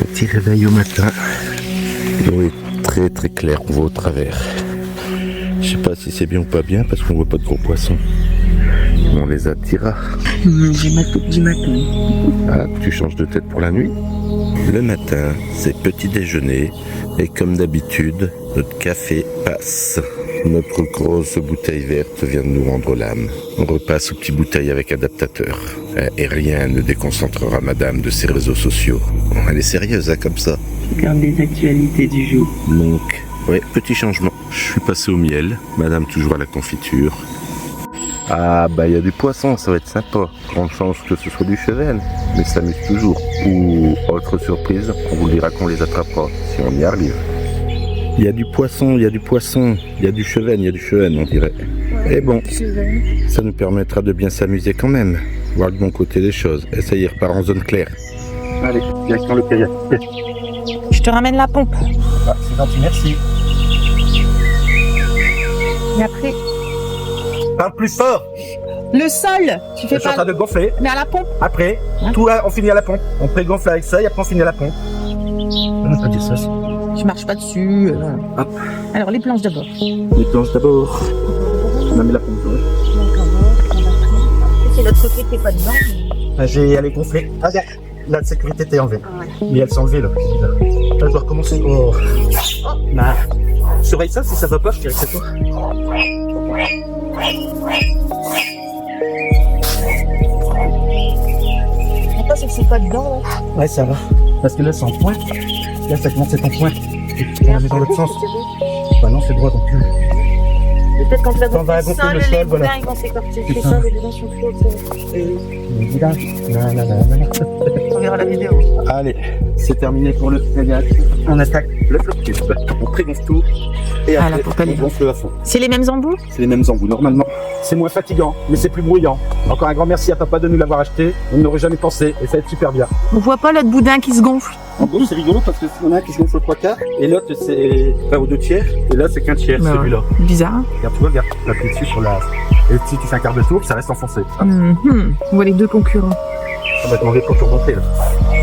Petit réveil au matin. L'eau est très très claire, on voit au travers. Je sais pas si c'est bien ou pas bien parce qu'on voit pas de gros poissons. On les attira. J'ai ma coupe du matin. Ah, tu changes de tête pour la nuit? Le matin, c'est petit déjeuner et comme d'habitude, notre café passe. Notre grosse bouteille verte vient de nous rendre l'âme. On repasse aux petites bouteilles avec adaptateur. Et rien ne déconcentrera madame de ses réseaux sociaux. Elle est sérieuse, hein, comme ça. Je regarde les actualités du jour. Donc, ouais, petit changement. Je suis passé au miel, madame toujours à la confiture. Ah bah il y a du poisson, ça va être sympa. Grande chance que ce soit du cheval, mais ça s'amuse toujours. Ou autre surprise, on vous dira qu'on les attrapera, si on y arrive. Il y a du poisson, il y a du poisson, il y a du cheval, il y a du cheval, on dirait. Et bon, ça nous permettra de bien s'amuser quand même, voir le bon côté des choses. Et ça y est, repart en zone claire. Allez, direction le kayak. Je te ramène la pompe. Ah, c'est gentil, merci. Et après, Parle plus fort. le sol. Tu fais Je suis en pas. train de gonfler. Mais à la pompe. Après, tout on finit à la pompe. On pré-gonfle avec ça et après on finit à la pompe. On va dire ça. Je marche pas dessus. Hop. Alors les planches d'abord. Les planches d'abord. On met la pompe. C'est l'autre côté qui est pas dedans. J'ai allé gonfler. Ah, regarde. La sécurité était enlevée. Mais elle s'est enlevée là. Là, je dois recommencer. Oh. Bah, surveille ça, si ça va pas, je dirais que c'est toi. Pourquoi c'est que c'est pas dedans là? Ouais, ça va. Parce que là, c'est en pointe. Là, ça commence à être en pointe. Et on la met dans l'autre sens. Bah non, c'est droit donc. Peut-être quand tu vas Quand on va gonfler gonfler le le sol, sol, les voilà. boudins ils vont s'écorcher. C'est C'est ça. ça, les boudins sont trop. On verra la vidéo. Allez, c'est terminé pour le kayak. On attaque le flop-tube. On pré-gonfle tout. Et Ah, après, là, pour pas on les- gonfle à fond. C'est les mêmes embouts? C'est les mêmes embouts. Normalement, c'est moins fatigant, mais c'est plus bruyant. Encore un grand merci à papa de nous l'avoir acheté. On n'aurait jamais pensé et ça va être super bien. On voit pas l'autre boudin qui se gonfle. En gros, c'est rigolo parce que on a un qui se gonfle aux 3/4 et l'autre c'est pas aux 2/3 et là c'est qu'un tiers, Bah ouais. celui-là. Bizarre. Regarde, tu vois, regarde, appuie dessus sur la. Et si tu fais un quart de tour, ça reste enfoncé. Ah, On voit les deux concurrents. on va demander pour remonter là.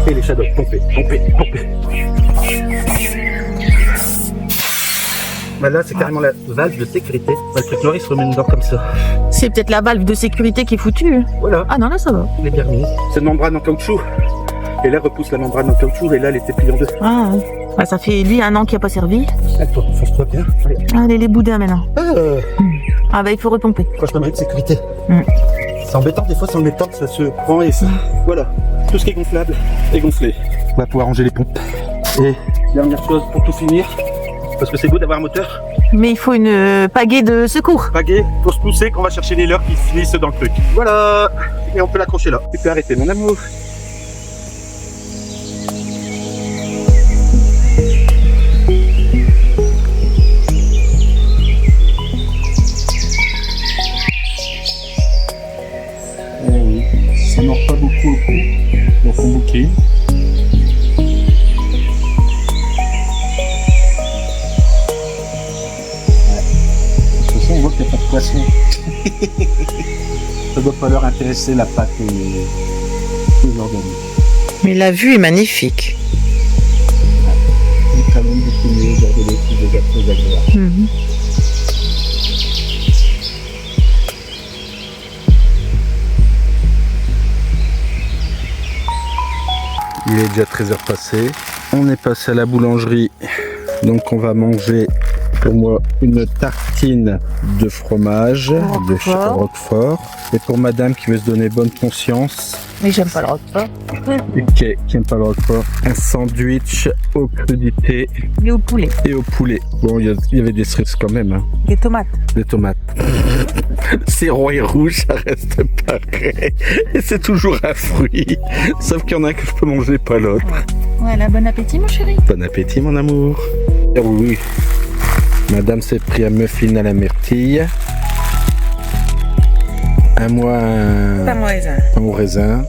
Et les shadows, pomper, pomper, pomper. Bah là, c'est carrément la valve de sécurité. Bah, le truc noir, il se remet dedans comme ça. C'est peut-être la valve de sécurité qui est foutue. Voilà, Ah non, là ça va. il est bien remis. C'est une membrane en caoutchouc. Et là, repousse la membrane en caoutchouc et là, elle était pliée en deux. Ah, ouais. Ah, ça fait lui 1 an qu'il a pas servi. Attends, fonce-toi bien. Regarde. Allez, les boudins maintenant. Ah, Ah bah il faut repomper. quand je te mets de sécurité. Mm. C'est embêtant, des fois, sans le mettre, ça se prend et ça. Voilà, tout ce qui est gonflable est gonflé. On va pouvoir ranger les pompes. Et dernière chose pour tout finir, parce que c'est beau d'avoir un moteur. Mais il faut une pagaie de secours. Pagaie, pour se pousser qu'on va chercher les leurres qui finissent dans le truc. Voilà, et on peut l'accrocher là. Tu peux arrêter, mon amour. Oui, ça mord pas beaucoup au cou, donc on boucline. De toute façon, on voit qu'il n'y a pas de poisson. Ça doit pas leur intéresser la pâte et l'organisme. Mais la vue est magnifique. C'est quand même beaucoup mieux, regarder les petits déjà très agréables. Il est déjà 13h passé. On est passé à la boulangerie. Donc on va manger pour moi une tartine de fromage de chez Roquefort. Et pour madame qui veut se donner bonne conscience, Mais j'aime pas le roquefort. qui aime pas le Roquefort, un sandwich aux crudités Et au poulet. et au poulet. Bon, il y avait des cerises quand même, hein. Des tomates. Des tomates. C'est rond et rouge, ça reste pareil. Et c'est toujours un fruit. Sauf qu'il y en a un que je peux manger, pas l'autre. Voilà, bon appétit mon chéri. Bon appétit, mon amour. Ah oui, oui. Madame s'est pris un muffin à la myrtille. Un mois un au raisin.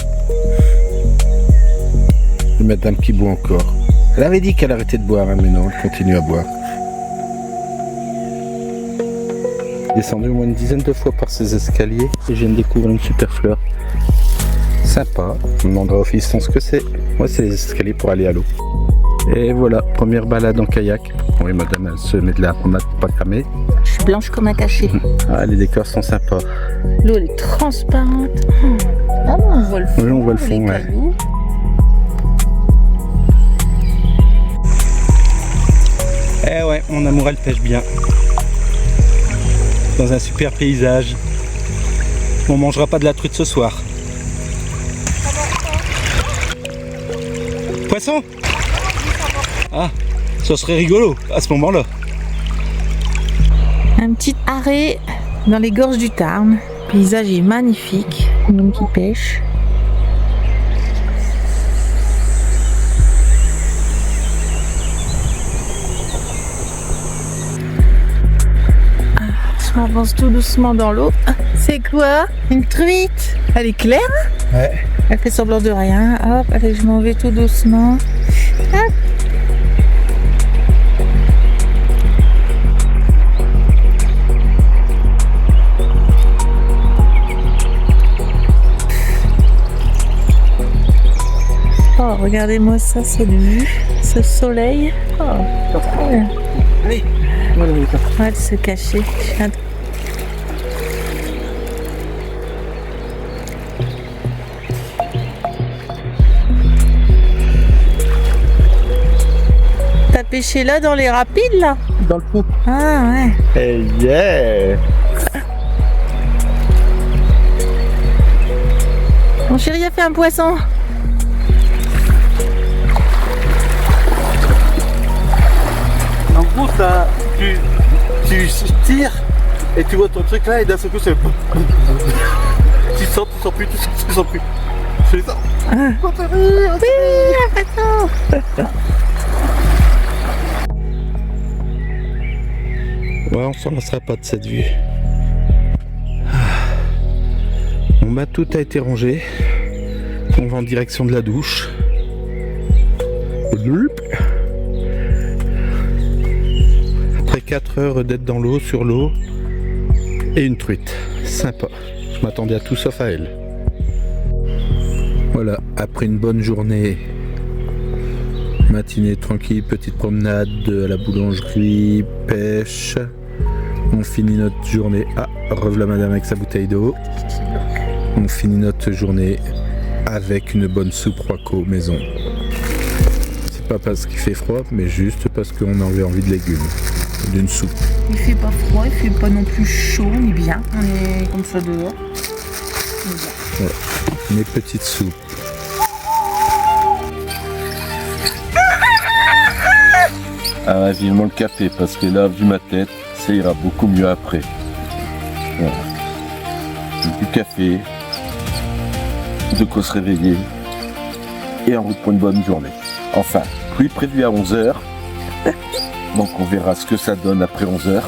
Et madame qui boit encore. Elle avait dit qu'elle arrêtait de boire, hein, mais non, elle continue à boire. Descendu au moins une dizaine de fois par ces escaliers et je viens de découvrir une super fleur. Sympa. On demandera au fiston ce que c'est. Moi, c'est les escaliers pour aller à l'eau. Et voilà, première balade en kayak. Oui, madame, elle se met de la pommade pour pas cramer. Je suis blanche comme un cachet. Ah, les décors sont sympas. L'eau elle est transparente. Ah bon, on voit le fond. Oui, on voit le fond, les ouais. cailloux. Eh ouais, mon amour, elle pêche bien. Dans un super paysage. On mangera pas de la truite ce soir. Poisson? Ah, ça serait rigolo à ce moment-là. Un petit arrêt dans les gorges du Tarn. Le paysage est magnifique. Un homme qui pêche. Je m'avance tout doucement dans l'eau. C'est quoi? Une truite? Elle est claire? Ouais. Elle fait semblant de rien. Hop, allez, je m'en vais tout doucement. Hop. Oh, regardez-moi ça, cette vue, ce soleil. Oh, trop bien. Allez, voilà, voilà. On va se cacher. T'as pêché là dans les rapides là? Dans le pot. Ah ouais. Hey yeah! Mon chéri a fait un poisson. En gros, tu tires et tu vois ton truc là et d'un seul coup c'est... tu sens plus, tu sens plus. C'est ça. Oui, un poisson. Ouais, on s'en lassera pas de cette vue. Bon bah tout a été rangé. On va en direction de la douche. Après 4 heures d'être dans l'eau, sur l'eau, et une truite. Sympa. Je m'attendais à tout sauf à elle. Voilà, après une bonne journée, matinée tranquille, petite promenade à la boulangerie, pêche. On finit notre journée. Ah, revoilà madame avec sa bouteille d'eau. On finit notre journée avec une bonne soupe Royco maison. C'est pas parce qu'il fait froid, mais juste parce qu'on avait envie de légumes. D'une soupe. Il fait pas froid, il fait pas non plus chaud, on est bien. On est comme ça dehors. Ouais. Mes petites soupes. Ah, vivement le café, parce que là, vu ma tête, ça ira beaucoup mieux après. Voilà. Du café, de quoi se réveiller, et en route pour une bonne journée. Enfin, pluie prévue à 11h, donc on verra ce que ça donne après 11h.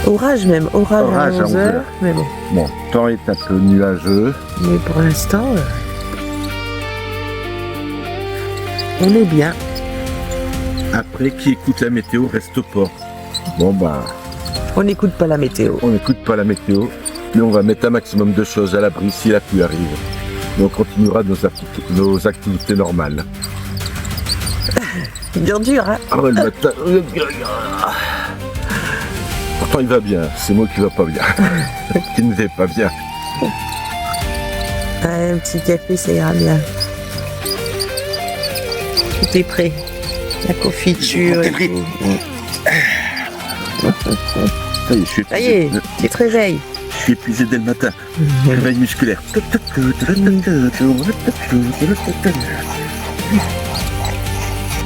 Orage même, orage à 11h. Mais bon. Bon, le temps est un peu nuageux. Mais pour l'instant, on est bien. Après, qui écoute la météo reste au port. Bon bah, On n'écoute pas la météo. on n'écoute pas la météo, mais on va mettre un maximum de choses à l'abri si la pluie arrive. Et on continuera nos activités normales. Dur, hein. Ah ouais, le matin. Pourtant il va bien, c'est moi qui va pas bien. Qui ne vais pas bien. Un petit café, ça ira bien. Tout est prêt. La confiture et tout. Ça y est, je suis Ça y est, tu te réveilles. Je suis épuisé dès le matin. Réveil musculaire.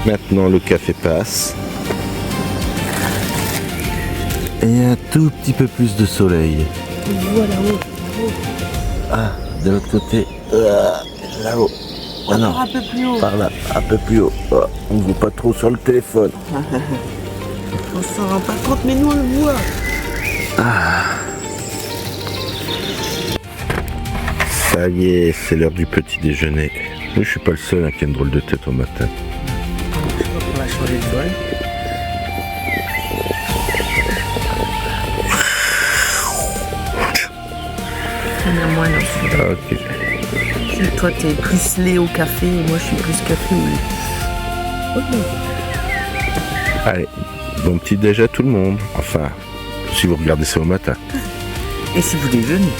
Maintenant le café passe. Et un tout petit peu plus de soleil. Voilà, Ah, de l'autre côté. Là-haut. Ah non, un peu plus haut. par là, un peu plus haut. Oh, on ne voit pas trop sur le téléphone. On s'en rend pas compte, mais nous on le voit. Ça y est, c'est l'heure du petit déjeuner. Moi, je suis pas le seul qui a une drôle de tête au matin. On va changer de vol. On a moins dans ce Ok. Toi, t'es plus lait au café et moi, je suis plus café au lait. Allez, bon petit déj à tout le monde. Enfin, si vous regardez ça au matin. Et si vous déjeunez?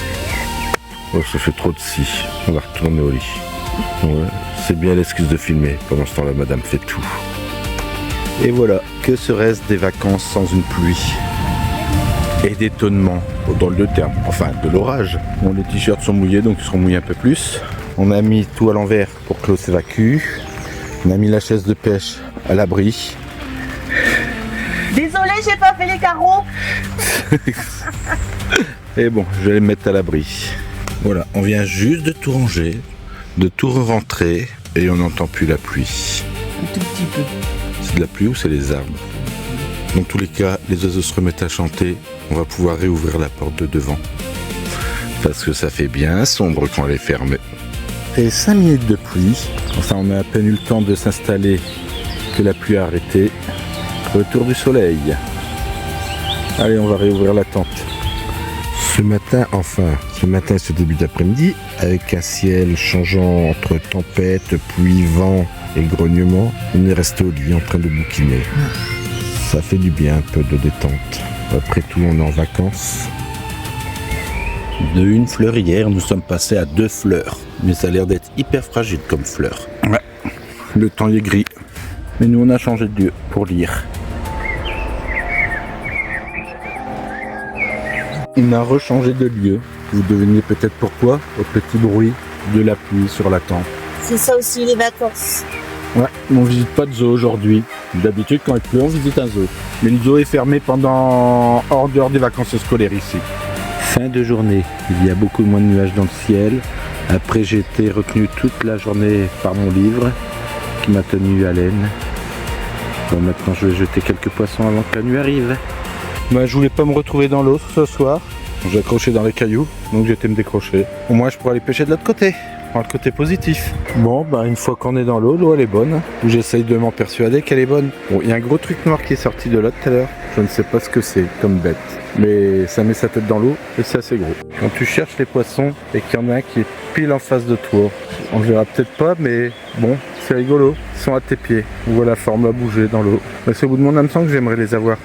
Oh, ça fait trop de si. On va retourner au lit. Ouais, c'est bien l'excuse de filmer. Pendant ce temps-là, madame fait tout. Et voilà, que serait-ce des vacances sans une pluie et d'étonnement, dans le terme, enfin de l'orage. Bon, les t-shirts sont mouillés, donc ils seront mouillés un peu plus. On a mis tout à l'envers pour que l'eau s'évacue. On a mis la chaise de pêche à l'abri. Désolée, j'ai pas fait les carreaux. Et bon, je vais les mettre à l'abri. Voilà, on vient juste de tout ranger, de tout re-rentrer, et on n'entend plus la pluie. Un tout petit peu. C'est de la pluie ou c'est les arbres? Dans tous les cas, les oiseaux se remettent à chanter. On va pouvoir réouvrir la porte de devant. Parce que ça fait bien sombre quand elle est fermée. Et 5 minutes de pluie. Enfin, on a à peine eu le temps de s'installer que la pluie a arrêté. Retour du soleil. Allez, on va réouvrir la tente. Ce matin et ce début d'après-midi, avec un ciel changeant entre tempête, pluie, vent et grognement, on est resté au lit en train de bouquiner. Ça fait du bien, un peu de détente. Après tout, on est en vacances. De une fleur hier, nous sommes passés à 2 fleurs. Mais ça a l'air d'être hyper fragile comme fleur. Ouais, le temps y est gris. Mais nous, on a changé de lieu pour lire. On a rechangé de lieu. Vous devinez peut-être pourquoi, au petit bruit de la pluie sur la tente. C'est ça aussi les vacances. Ouais, on visite pas de zoo aujourd'hui. D'habitude, quand il pleut, on visite un zoo. Mais le zoo est fermé pendant hors dehors des vacances scolaires ici. Fin de journée. Il y a beaucoup moins de nuages dans le ciel. Après, j'ai été retenu toute la journée par mon livre qui m'a tenu haleine. Bon, maintenant, je vais jeter quelques poissons avant que la nuit arrive. Bah, je voulais pas me retrouver dans l'eau ce soir. J'ai accroché dans les cailloux, donc j'ai été me décrocher. Au moins, je pourrais aller pêcher de l'autre côté. Le côté positif. Bon, bah une fois qu'on est dans l'eau elle est bonne. J'essaye de m'en persuader qu'elle est bonne. Bon, il y a un gros truc noir qui est sorti de là tout à l'heure. Je ne sais pas ce que c'est comme bête. Mais ça met sa tête dans l'eau et c'est assez gros. Quand tu cherches les poissons et qu'il y en a un qui est pile en face de toi, on le verra peut-être pas, mais bon, c'est rigolo. Ils sont à tes pieds. On voit la forme à bouger dans l'eau. C'est au bout de mon hameçon que j'aimerais les avoir.